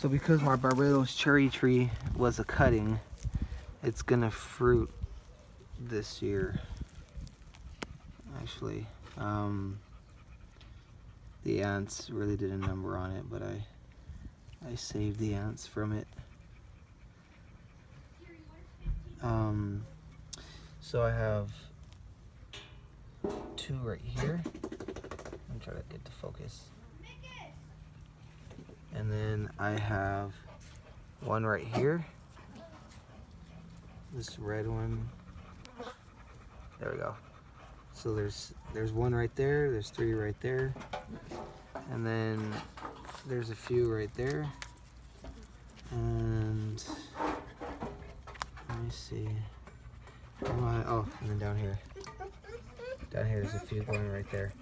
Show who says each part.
Speaker 1: So because my Barbados cherry tree was a cutting, it's gonna fruit this year. Actually, the ants really did a number on it, but I saved the ants from it. So I have 2 right here. I'm trying to get to focus. And then I have 1 right here. This red one. There we go. So there's 1 right there. There's 3 right there. And then there's a few right there. And let me see. Oh, and then down here. Down here there's a few going right there.